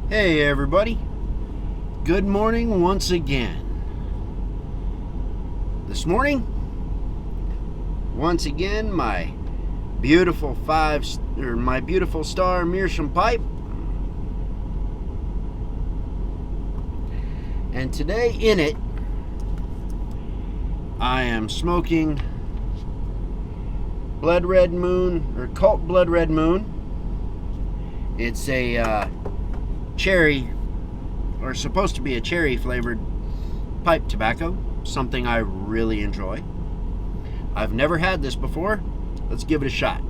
Hey everybody, good morning once again. This morning, once again, my beautiful star meerschaum pipe. And today in it, I am smoking Blood Red Moon, or Cult Blood Red Moon. It's a cherry, or supposed to be a cherry flavored pipe tobacco, something I really enjoy. I've never had this before. Let's give it a shot.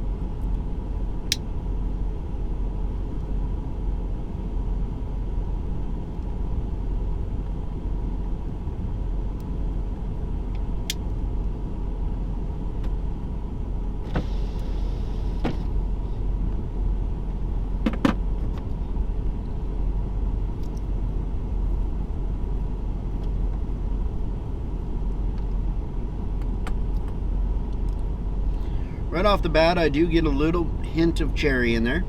Right off the bat, I do get a little hint of cherry in there.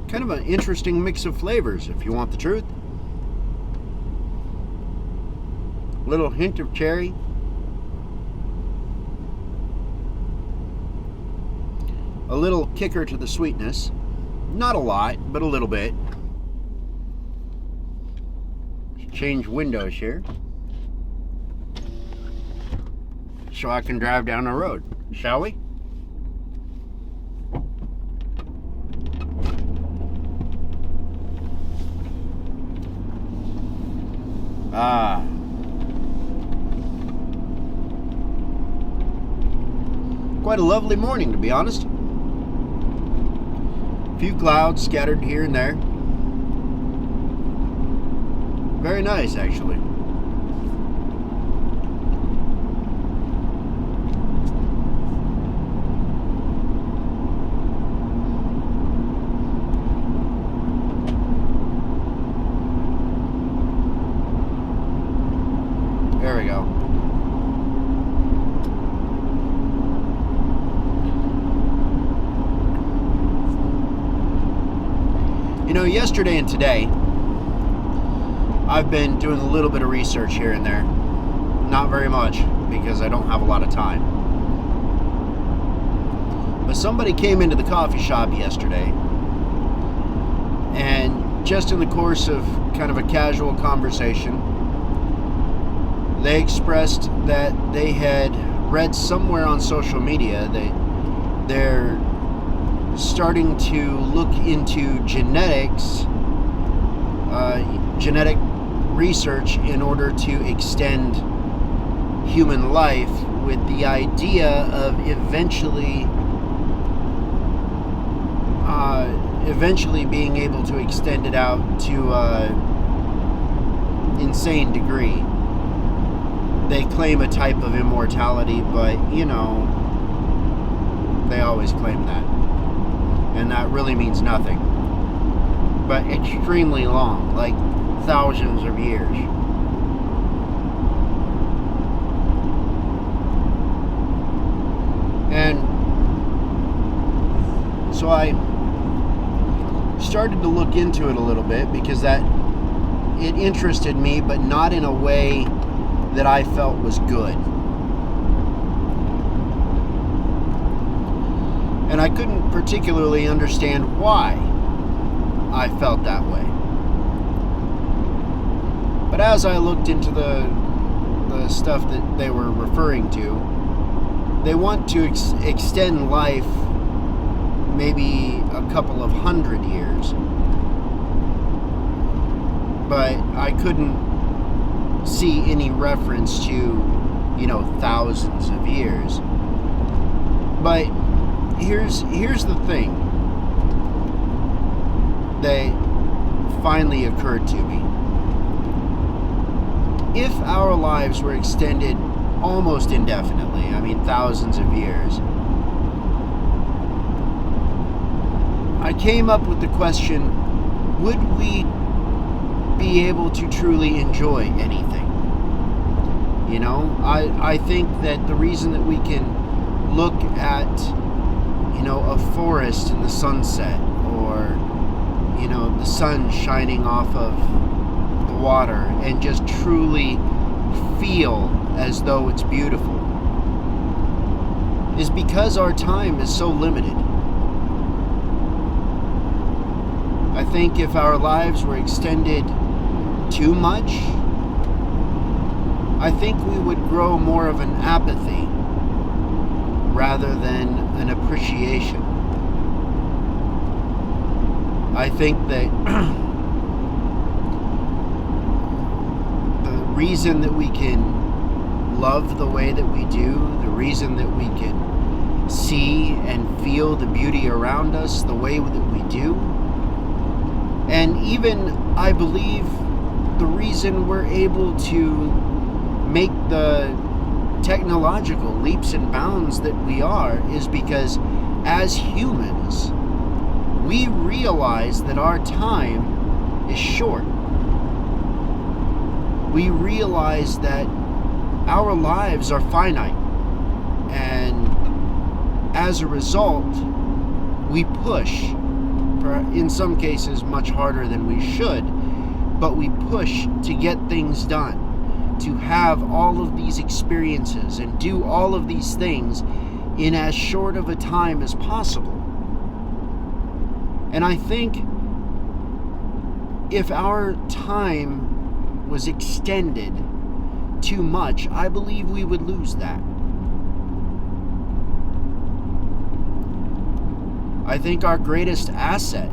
Kind of an interesting mix of flavors, if you want the truth. Little hint of cherry. A little kicker to the sweetness. Not a lot, but a little bit. Let's change windows here, so I can drive down the road, shall we? Quite a lovely morning, to be honest. A few clouds scattered here and there. Very nice, actually. There we go. You know, yesterday and today, I've been doing a little bit of research here and there. Not very much, because I don't have a lot of time. But somebody came into the coffee shop yesterday, and just in the course of kind of a casual conversation, they expressed that they had read somewhere on social media that they're starting to look into genetics, genetic research in order to extend human life, with the idea of eventually being able to extend it out to insane degree. They claim a type of immortality, but you know, they always claim that. And that really means nothing. But extremely long, like thousands of years. And so I started to look into it a little bit, because it interested me, but not in a way that I felt was good. And I couldn't particularly understand why I felt that way. But as I looked into the stuff that they were referring to, they want to extend life maybe a couple of 100 years. But I couldn't see any reference to, you know, thousands of years. But here's the thing that finally occurred to me. If our lives were extended almost indefinitely, I mean thousands of years, I came up with the question, would we be able to truly enjoy anything? You know, I think that the reason that we can look at, you know, a forest in the sunset, or, you know, the sun shining off of the water, and just truly feel as though it's beautiful, is because our time is so limited. I think if our lives were extended too much, I think we would grow more of an apathy rather than an appreciation. I think that the reason that we can love the way that we do, the reason that we can see and feel the beauty around us the way that we do, and even, I believe, the reason we're able to make the technological leaps and bounds that we are is because as humans, we realize that our time is short. We realize that our lives are finite, and as a result, we push, in some cases much harder than we should, but we push to get things done, to have all of these experiences and do all of these things in as short of a time as possible. And I think if our time was extended too much, I believe we would lose that. I think our greatest asset,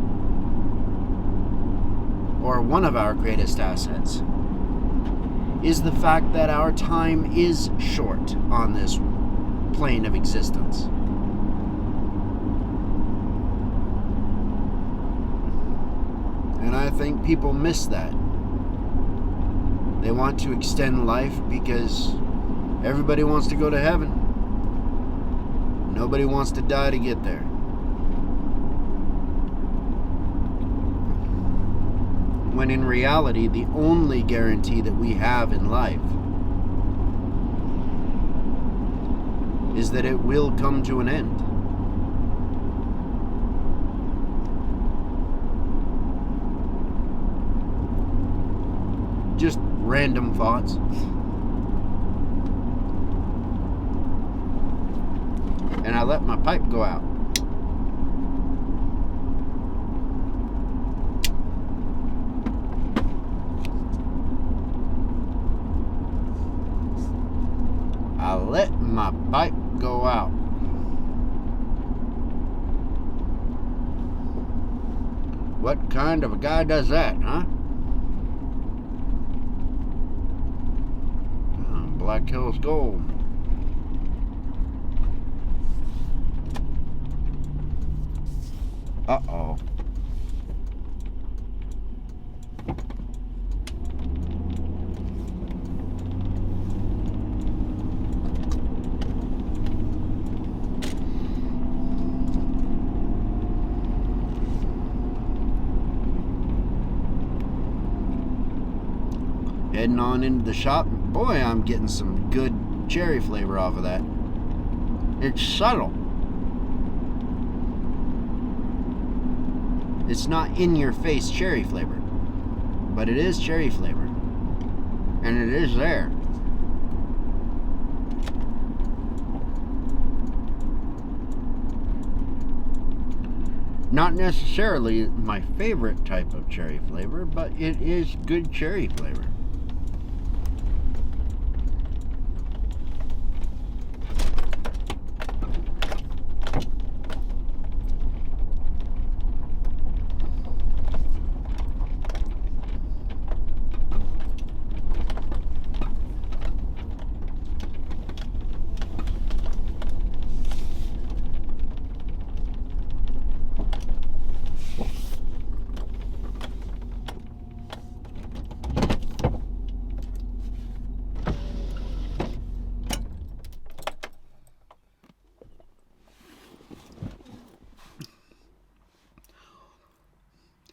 or one of our greatest assets, is the fact that our time is short on this plane of existence. And I think people miss that. They want to extend life because everybody wants to go to heaven. Nobody wants to die to get there. When in reality, the only guarantee that we have in life is that it will come to an end. Just random thoughts. And I let my pipe go out. I let my pipe go out. What kind of a guy does that, huh? Black Hills Gold. Uh-oh. Heading on into the shop. Boy, I'm getting some good cherry flavor off of that. It's subtle. It's not in your face cherry flavor, but it is cherry flavor, and it is there. Not necessarily my favorite type of cherry flavor, but it is good cherry flavor.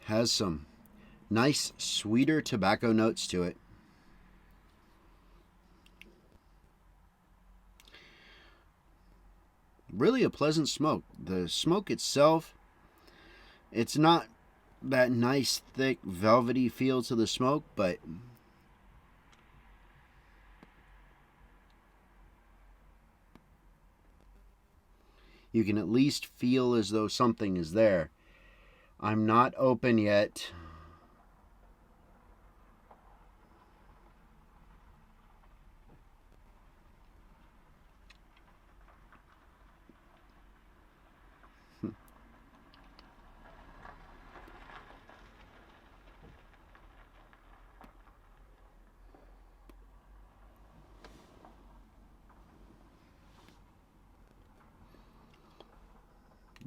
Has some nice, sweeter tobacco notes to it. Really a pleasant smoke. The smoke itself, it's not that nice, thick, velvety feel to the smoke, but you can at least feel as though something is there. I'm not open yet.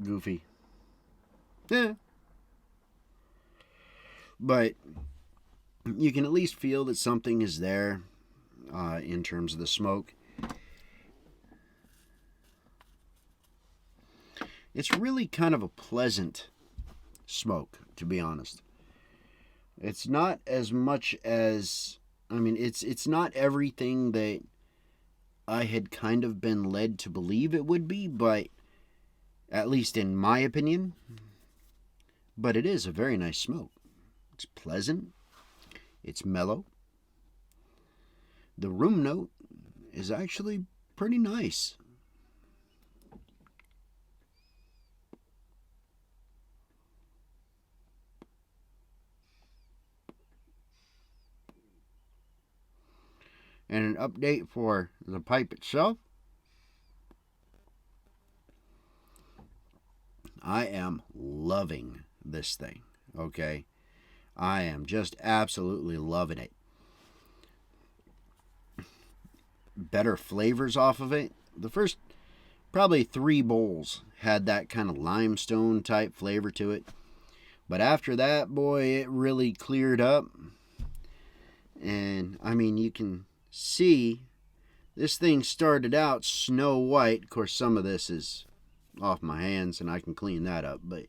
Goofy. Yeah. But you can at least feel that something is there in terms of the smoke. It's really kind of a pleasant smoke, to be honest. It's not as much as, I mean, it's not everything that I had kind of been led to believe it would be, but at least in my opinion. But it is a very nice smoke. It's pleasant. It's mellow. The room note is actually pretty nice. And an update for the pipe itself. I am loving this thing, okay? I am just absolutely loving it. Better flavors off of it. The first probably 3 bowls had that kind of limestone type flavor to it. But after that, boy, it really cleared up. And, I mean, you can see this thing started out snow white. Of course, some of this is off my hands and I can clean that up, but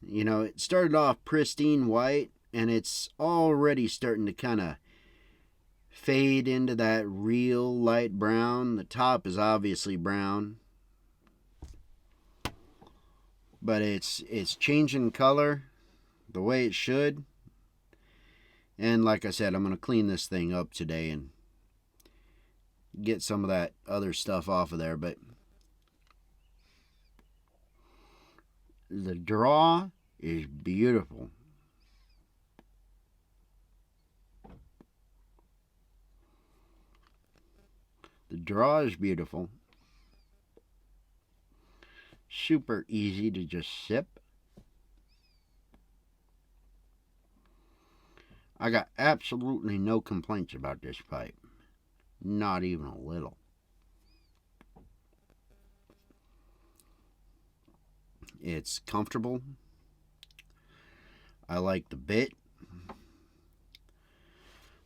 you know, it started off pristine white and it's already starting to kind of fade into that real light brown. The top is obviously brown, but it's changing color the way it should. And like I said, I'm going to clean this thing up today and get some of that other stuff off of there. But the draw is beautiful. The draw is beautiful. Super easy to just sip. I got absolutely no complaints about this pipe. Not even a little. It's comfortable. I like the bit.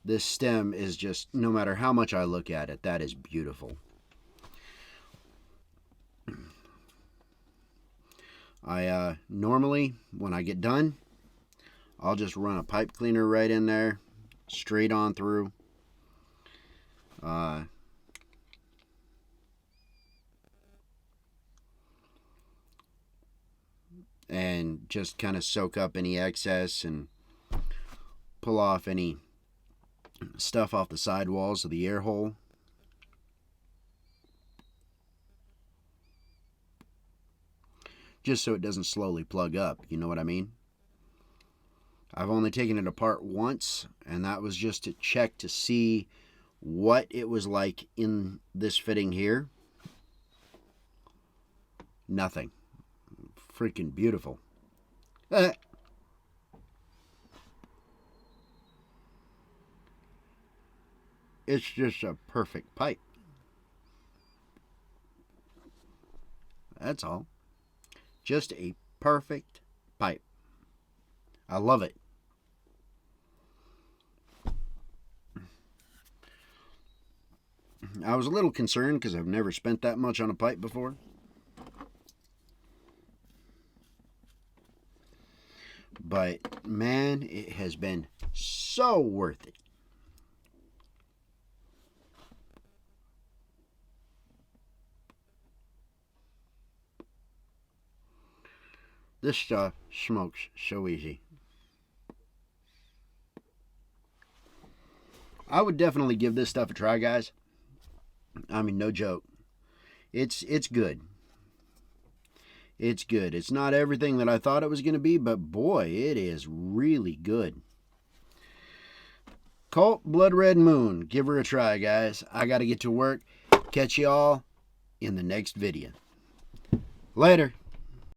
This stem is just, no matter how much I look at it, that is beautiful. I normally, when I get done, I'll just run a pipe cleaner right in there, straight on through. And just kind of soak up any excess and pull off any stuff off the side walls of the air hole. Just so it doesn't slowly plug up, you know what I mean? I've only taken it apart once, and that was just to check to see what it was like in this fitting here. Nothing. Freaking beautiful. It's just a perfect pipe. That's all. Just a perfect pipe. I love it. I was a little concerned because I've never spent that much on a pipe before. But man, it has been so worth it. This stuff smokes so easy. I would definitely give this stuff a try, guys. I mean, no joke. It's good. It's good. It's not everything that I thought it was going to be, but boy, it is really good. Cult Blood Red Moon. Give her a try, guys. I got to get to work. Catch y'all in the next video. Later.